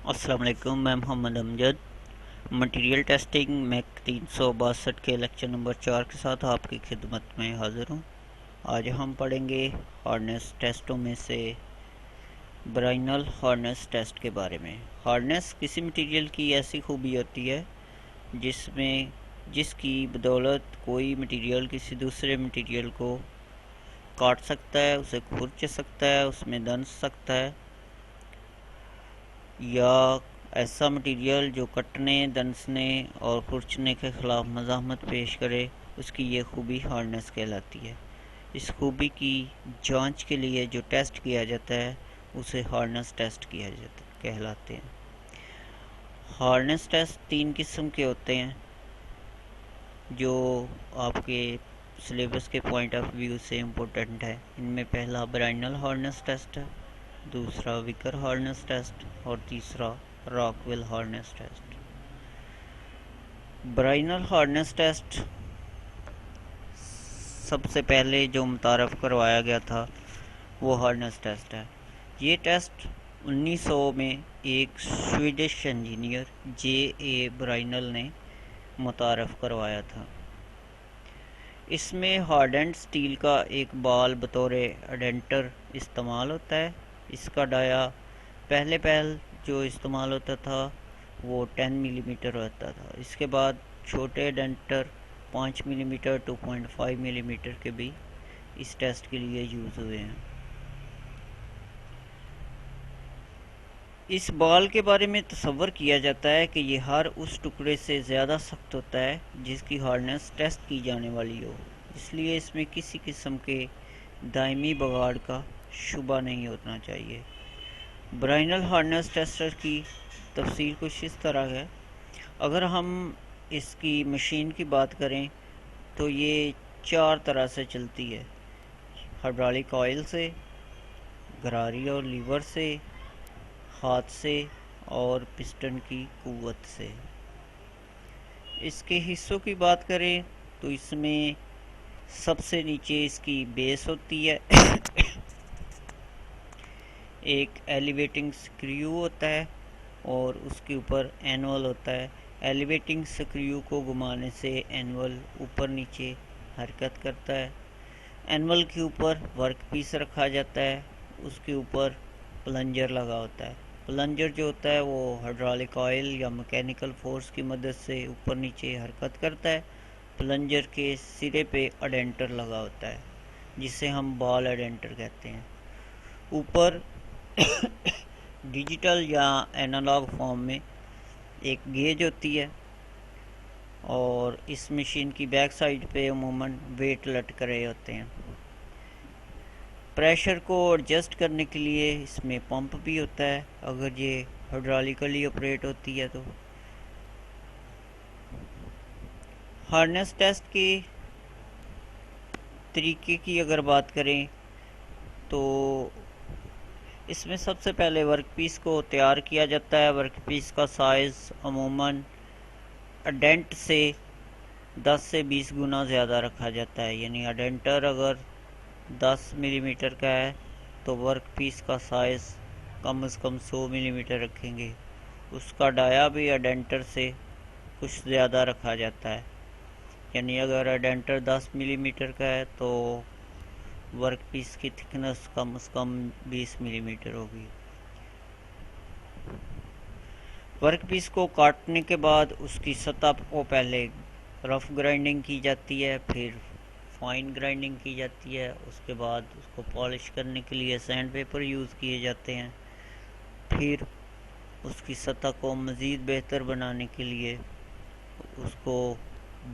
अस्सलाम वालेकुम। मैं Mohammad Amjad material testing MAC 362 के लेक्चर नंबर 4 के साथ आपकी खिदमत में हाज़िर हूँ। आज हम पढ़ेंगे हार्डनेस टेस्टों में से ब्राइनल हार्डनेस टेस्ट के बारे में। हार्डनेस किसी मटेरियल की ऐसी खूबी होती है जिसकी बदौलत कोई मटेरियल किसी दूसरे मटेरियल को काट सकता है, उसे खुरच सकता है, उसमें दंस सकता है, या ऐसा मटेरियल जो कटने, दंसने और खुरचने के ख़िलाफ़ मज़ाहमत पेश करे, उसकी ये खूबी हार्डनेस कहलाती है। इस खूबी की जांच के लिए जो टेस्ट किया जाता है उसे हार्डनेस टेस्ट कहलाते हैं। हार्डनेस टेस्ट 3 किस्म के होते हैं जो आपके सिलेबस के पॉइंट ऑफ व्यू से इम्पोर्टेंट है। इनमें पहला ब्राइनल हार्डनेस टेस्ट है, दूसरा विकर हार्डनेस टेस्ट और तीसरा Rockwell hardness test. Brinell hardness test सबसे पहले जो मुतारफ़ करवाया गया था वो हार्डनेस टेस्ट है। ये टेस्ट 1900 में एक स्वीडिश इंजीनियर J.A. ब्राइनल ने मुतारफ़ करवाया था। इसमें हार्डेंड स्टील का एक बाल बतौर एडेंटर इस्तेमाल होता है। इसका डाया पहले जो इस्तेमाल होता था वो 10 मिलीमीटर होता था। इसके बाद छोटे एडेंटर 5 मिलीमीटर 2.5 मिलीमीटर के भी इस टेस्ट के लिए यूज़ हुए हैं। इस बाल के बारे में तसव्वुर किया जाता है कि ये हर उस टुकड़े से ज़्यादा सख्त होता है जिसकी हार्डनेस टेस्ट की जाने वाली हो, इसलिए इसमें किसी किस्म के दायमी बगाड़ का शुबा नहीं होना चाहिए। ब्राइनल हार्डनेस टेस्टर की तफसील कुछ इस तरह है। अगर हम इसकी मशीन की बात करें तो ये 4 तरह से चलती है: हाइड्रोलिक ऑयल से, गरारी और लीवर से, हाथ से और पिस्टन की कुव्वत से। इसके हिस्सों की बात करें तो इसमें सबसे नीचे इसकी बेस होती है एक एलिवेटिंग स्क्रू होता है और उसके ऊपर एनवल होता है। एलिवेटिंग स्क्रू को घुमाने से एनवल ऊपर नीचे हरकत करता है। एनवल के ऊपर वर्क पीस रखा जाता है, उसके ऊपर प्लंजर लगा होता है। प्लंजर जो होता है वो हाइड्रोलिक ऑयल या मैकेनिकल फोर्स की मदद से ऊपर नीचे हरकत करता है। प्लंजर के सिरे पे अडेंटर लगा होता है जिसे हम बॉल अडेंटर कहते हैं। ऊपर डिजिटल या एनालॉग फॉर्म में एक गेज होती है और इस मशीन की बैक साइड पे अमूमन वेट लटक रहे होते हैं। प्रेशर को एडजस्ट करने के लिए इसमें पंप भी होता है अगर ये हाइड्रोलिकली ऑपरेट होती है तो। हार्डनेस टेस्ट के तरीके की अगर बात करें तो इसमें सबसे पहले वर्कपीस को तैयार किया जाता है। वर्कपीस का साइज़ अमूमन अडेंट से 10 से 20 गुना ज़्यादा रखा जाता है, यानी अडेंटर अगर 10 मिलीमीटर का है तो वर्कपीस का साइज़ कम से कम 100 मिलीमीटर रखेंगे। उसका डाया भी अडेंटर से कुछ ज़्यादा रखा जाता है, यानी अगर अडेंटर 10 मिलीमीटर का है तो वर्कपीस की थिकनेस कम से कम 20 मिलीमीटर होगी। वर्कपीस को काटने के बाद उसकी सतह को पहले रफ़ ग्राइंडिंग की जाती है, फिर फाइन ग्राइंडिंग की जाती है। उसके बाद उसको पॉलिश करने के लिए सैंड पेपर यूज़ किए जाते हैं। फिर उसकी सतह को मज़ीद बेहतर बनाने के लिए उसको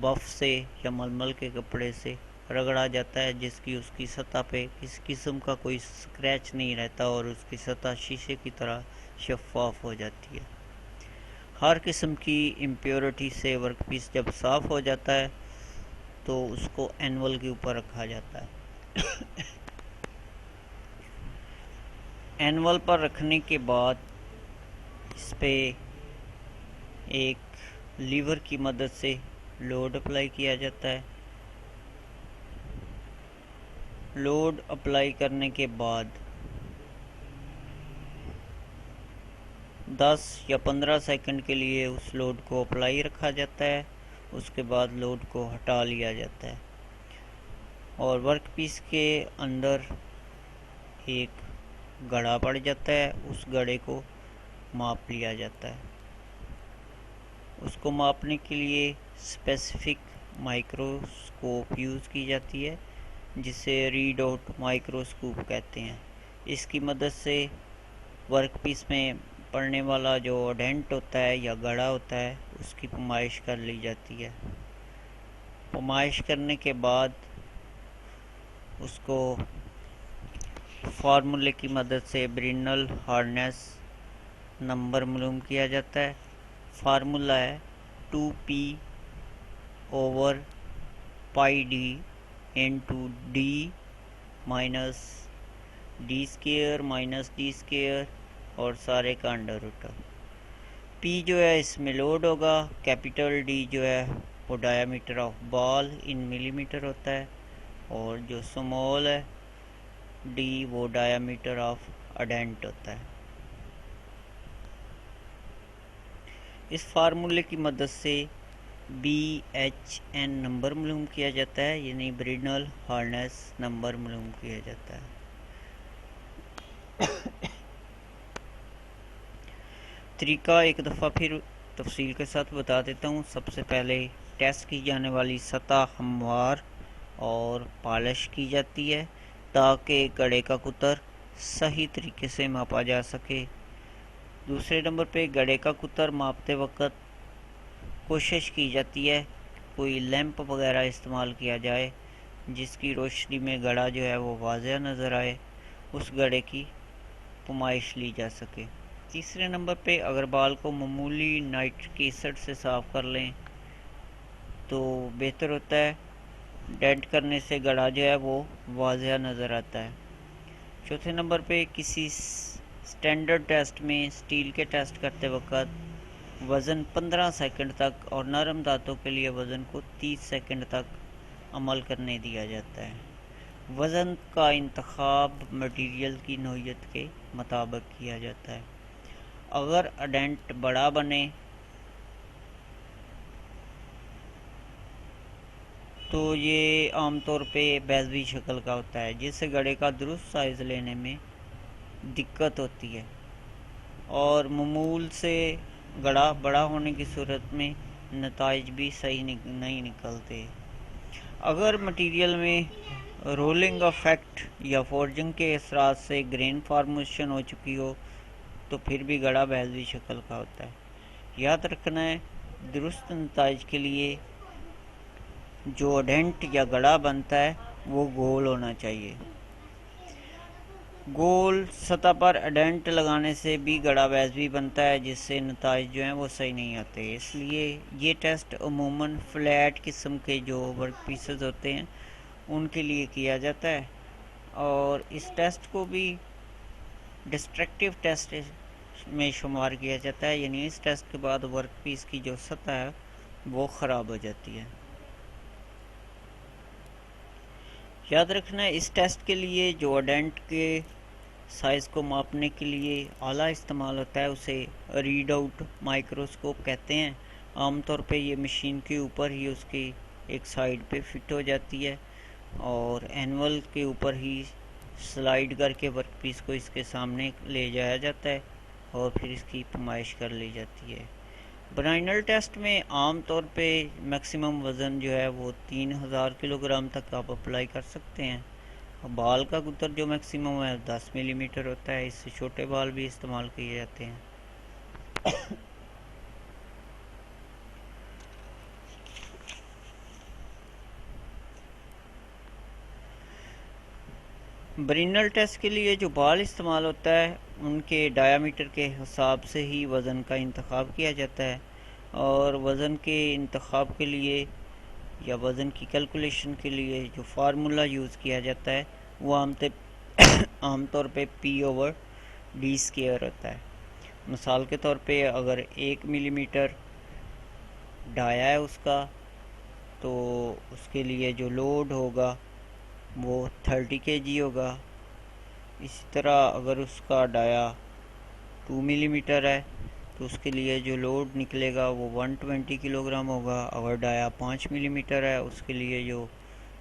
बफ़ से या मलमल के कपड़े से रगड़ा जाता है जिसकी उसकी सतह पे किसी किस्म का कोई स्क्रैच नहीं रहता और उसकी सतह शीशे की तरह शफ़ाफ हो जाती है। हर किस्म की इम्प्योरिटी से वर्कपीस जब साफ़ हो जाता है तो उसको एनवल के ऊपर रखा जाता है। एनवल पर रखने के बाद इस पे एक लीवर की मदद से लोड अप्लाई किया जाता है। लोड अप्लाई करने के बाद 10 या 15 सेकंड के लिए उस लोड को अप्लाई रखा जाता है। उसके बाद लोड को हटा लिया जाता है और वर्कपीस के अंदर एक गड़ा पड़ जाता है। उस गड़े को माप लिया जाता है। उसको मापने के लिए स्पेसिफिक माइक्रोस्कोप यूज़ की जाती है, जिसे रीड आउट माइक्रोस्कोप कहते हैं। इसकी मदद से वर्कपीस में पड़ने वाला जो डेंट होता है या गड़ा होता है उसकी पैमाइश कर ली जाती है। पैमाइश करने के बाद उसको फार्मूले की मदद से ब्रिनल हार्डनेस नंबर मालूम किया जाता है। फार्मूला है 2p ओवर पाई D into D minus D square minus D square और सारे का अंडर रूट। p जो है इसमें लोड होगा, कैपिटल D जो है वो diameter of ball in millimetre होता है, और जो स्मॉल है d वो डायामीटर ऑफ अडेंट होता है। इस फार्मूले की मदद से BHN नंबर मालूम किया जाता है, यानी ब्रिनल हार्डनेस नंबर मालूम किया जाता है। तरीका एक दफ़ा फिर तफसील के साथ बता देता हूँ। सबसे पहले टेस्ट की जाने वाली सतह हमवार और पॉलिश की जाती है ताकि गड़े का कुतर सही तरीके से मापा जा सके। दूसरे नंबर पे गड़े का कुतर मापते वक्त कोशिश की जाती है कोई लैंप वगैरह इस्तेमाल किया जाए जिसकी रोशनी में गड़ा जो है वो वाज़ेह नज़र आए, उस गड़े की पैमाइश ली जा सके। तीसरे नंबर पे अगर बाल को मामूली नाइट्रिक एसिड से साफ़ कर लें तो बेहतर होता है। डेंट करने से गड़ा जो है वो वाज़ेह नज़र आता है। चौथे नंबर पे किसी स्टैंडर्ड टेस्ट में स्टील के टेस्ट करते वक्त वज़न 15 सेकंड तक और नरम धातों के लिए वज़न को 30 सेकंड तक अमल करने दिया जाता है। वज़न का इंतखाब मटीरियल की नौइयत के मुताबिक किया जाता है। अगर अडेंट बड़ा बने तो ये आमतौर पे बैज़वी शक्ल का होता है, जिससे गड़े का दुरुस्त साइज़ लेने में दिक्कत होती है, और मामूल से गड़ा बड़ा होने की सूरत में नताइज भी सही नहीं निकलते। अगर मटीरियल में रोलिंग इफेक्ट या फोर्जिंग के असरात से ग्रेन फार्मेशन हो चुकी हो तो फिर भी गड़ा बैज़वी शक्ल का होता है। याद रखना है, दुरुस्त नताइज के लिए जो अडेंट या गड़ा बनता है वो गोल होना चाहिए। गोल सतह पर अडेंट लगाने से भी गड़ा बैज़वी बनता है, जिससे नताइज जो हैं वो सही नहीं आते। इसलिए ये टेस्ट अमूमन फ्लैट किस्म के जो वर्क पीसेस होते हैं उनके लिए किया जाता है, और इस टेस्ट को भी डिस्ट्रक्टिव टेस्ट में शुमार किया जाता है, यानी इस टेस्ट के बाद वर्क पीस की जो सतह है वो ख़राब हो जाती है। याद रखना है, इस टेस्ट के लिए जो अडेंट के साइज़ को मापने के लिए आला इस्तेमाल होता है उसे रीड आउट माइक्रोस्कोप कहते हैं। आमतौर पे ये मशीन के ऊपर ही उसकी एक साइड पे फिट हो जाती है और एनवल के ऊपर ही स्लाइड करके वर्कपीस को इसके सामने ले जाया जाता है और फिर इसकी पैमाइश कर ली जाती है। ब्राइनल टेस्ट में आम तौर पे मैक्सिमम वज़न जो है वो 3000 किलोग्राम तक आप अप्लाई कर सकते हैं। बाल का कुतर जो मैक्सिमम है 10 मिलीमीटर होता है, इससे छोटे बाल भी इस्तेमाल किए जाते हैं। ब्रिनल टेस्ट के लिए जो बाल इस्तेमाल होता है उनके डायामीटर के हिसाब से ही वज़न का इंतखाब किया जाता है, और वज़न के इंतखाब के लिए या वज़न की कैलकुलेशन के लिए जो फार्मूला यूज़ किया जाता है वो आमतौर पे P/D स्क्वायर होता है। मिसाल के तौर पे अगर 1 मिलीमीटर डाया है उसका, तो उसके लिए जो लोड होगा वो 30 kg होगा। इसी तरह अगर उसका डाया 2 मिलीमीटर है तो उसके लिए जो लोड निकलेगा वो 120 किलोग्राम होगा। अगर डाया 5 मिलीमीटर है उसके लिए जो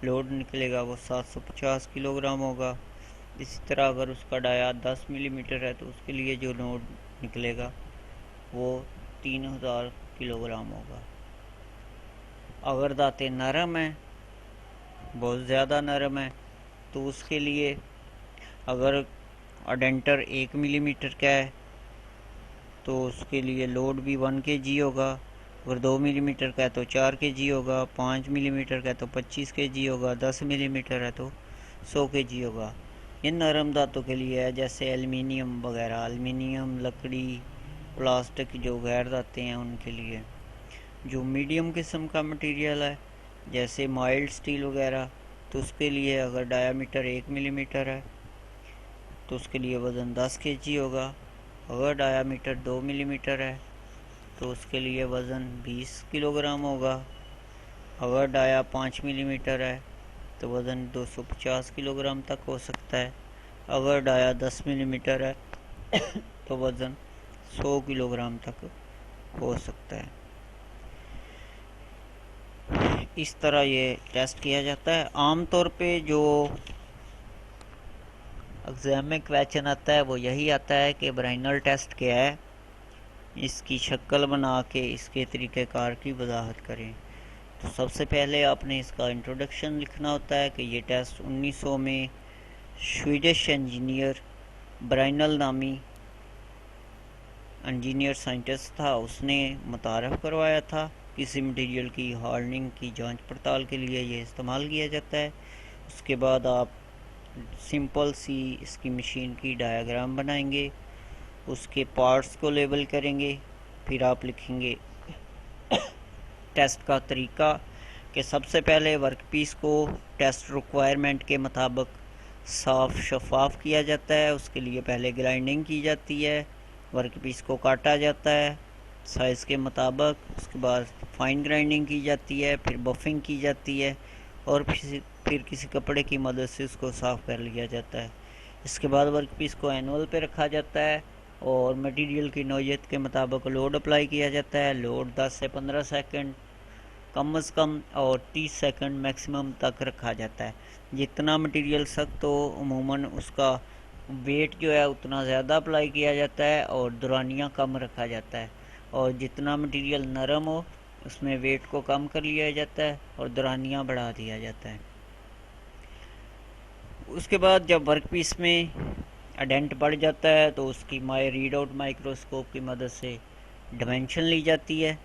लोड निकलेगा वो 750 किलोग्राम होगा। इसी तरह अगर उसका डाया 10 मिलीमीटर है तो उसके लिए जो लोड निकलेगा वो 3000 किलोग्राम होगा। अगर दांतें नरम है, बहुत ज़्यादा नरम है, तो उसके लिए अगर अडेंटर 1 मिलीमीटर का है तो उसके लिए लोड भी 1 kg होगा। अगर 2 मिलीमीटर का है तो 4 kg होगा, 5 मिलीमीटर का है तो 25 kg होगा, 10 मिलीमीटर है तो 100 kg होगा। ये नरम धातु के लिए है, जैसे एल्युमिनियम वगैरह, एल्युमिनियम, लकड़ी, प्लास्टिक जो गैर धातें हैं उनके लिए। जो मीडियम किस्म का मटेरियल है जैसे माइल्ड स्टील वगैरह, तो उसके लिए अगर डायामीटर 1 मिलीमीटर है तो उसके लिए वज़न 10 kg होगा। अगर डायामीटर 2 मिलीमीटर है तो उसके लिए वज़न 20 किलोग्राम होगा। अगर डाया 5 मिलीमीटर है तो वज़न 250 किलोग्राम तक हो सकता है। अगर डाया 10 मिलीमीटर है तो वज़न 100 किलोग्राम तक हो सकता है। इस तरह ये टेस्ट किया जाता है। आमतौर पे जो एग्ज़ाम में क्वेश्चन आता है वो यही आता है कि ब्राइनल टेस्ट क्या है, इसकी शक्ल बना के इसके तरीक़ेकार की वजाहत करें। तो सबसे पहले आपने इसका इंट्रोडक्शन लिखना होता है कि ये टेस्ट 1900 में स्वीडिश इंजीनियर ब्राइनल नामी इंजीनियर साइंटिस्ट था, उसने मुतारफ़ करवाया था। किसी मटेरियल की हार्डनिंग की जांच पड़ताल के लिए ये इस्तेमाल किया जाता है। उसके बाद आप सिंपल सी इसकी मशीन की डायग्राम बनाएंगे, उसके पार्ट्स को लेबल करेंगे, फिर आप लिखेंगे टेस्ट का तरीका कि सबसे पहले वर्कपीस को टेस्ट रिक्वायरमेंट के मुताबिक साफ़ शफाफ किया जाता है। उसके लिए पहले ग्राइंडिंग की जाती है, वर्कपीस को काटा जाता है साइज़ के मुताबिक, उसके बाद फाइन ग्राइंडिंग की जाती है, फिर बफिंग की जाती है और फिर किसी कपड़े की मदद से उसको साफ़ कर लिया जाता है। इसके बाद वर्कपीस को एनुअल पे रखा जाता है और मटेरियल की नौइयत के मुताबिक लोड अप्लाई किया जाता है। लोड 10 से 15 सेकंड कम से कम और 30 सेकंड मैक्सिमम तक रखा जाता है। जितना मटेरियल सख्त हो उमूमन उसका वेट जो है उतना ज़्यादा अप्लाई किया जाता है और दुरानियाँ कम रखा जाता है, और जितना मटेरियल नरम हो उसमें वेट को कम कर लिया जाता है और दुरानियाँ बढ़ा दिया जाता है। उसके बाद जब वर्कपीस में अडेंट बढ़ जाता है तो उसकी रीड आउट माइक्रोस्कोप की मदद से डिमेंशन ली जाती है।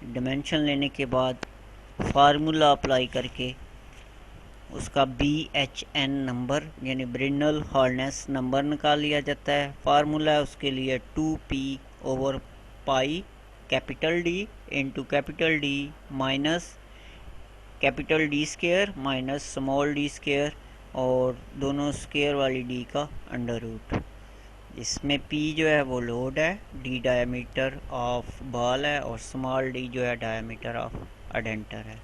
डिमेंशन लेने के बाद फार्मूला अप्लाई करके उसका BHN नंबर यानी ब्रिनल हार्डनेस नंबर निकाल लिया जाता है। फार्मूला है उसके लिए 2p/पाई capital D into capital D minus capital D square minus small d square और दोनों स्क्वायर वाली d का अंडर रूट। इसमें p जो है वो लोड है, d डायमीटर ऑफ बॉल है और स्मॉल d जो है डायमीटर ऑफ अडेंटर है।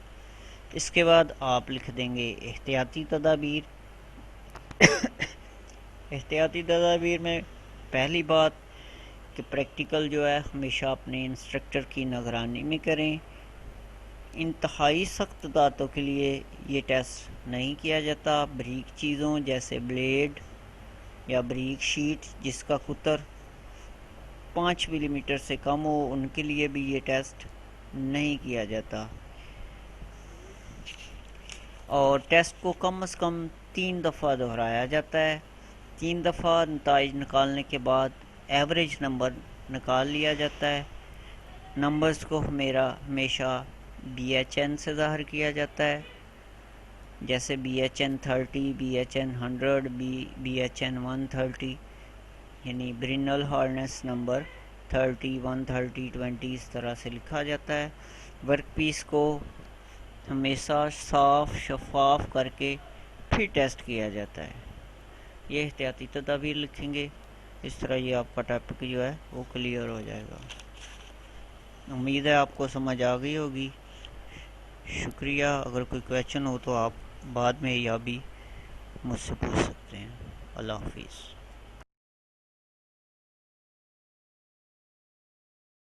इसके बाद आप लिख देंगे एहतियाती तदाबीर। एहतियाती तदाबीर में पहली बात कि प्रैक्टिकल जो है हमेशा अपने इंस्ट्रक्टर की निगरानी में करें। इंतहाई सख्त दांतों के लिए ये टेस्ट नहीं किया जाता। बारीक चीज़ों जैसे ब्लेड या बारीक शीट जिसका कुतर 5 मिलीमीटर से कम हो उनके लिए भी ये टेस्ट नहीं किया जाता। और टेस्ट को कम से कम 3 दफ़ा दोहराया जाता है। 3 दफ़ा नताइज निकालने के बाद एवरेज नंबर निकाल लिया जाता है। नंबर्स को हमेशा BHN से ज़ाहिर किया जाता है, जैसे BHN 30, BHN 100, BHN 130, यानी ब्रिनल हार्डनेस नंबर 30, 130, 20 इस तरह से लिखा जाता है। वर्कपीस को हमेशा साफ़ शफाफ करके फिर टेस्ट किया जाता है। ये एहतियाती तदाबीर लिखेंगे। इस तरह ये आपका टॉपिक जो है वो क्लियर हो जाएगा। उम्मीद है आपको समझ आ गई होगी। शुक्रिया। अगर कोई क्वेश्चन हो तो आप बाद में या भी मुझसे पूछ सकते हैं। अल्लाह हाफिज़।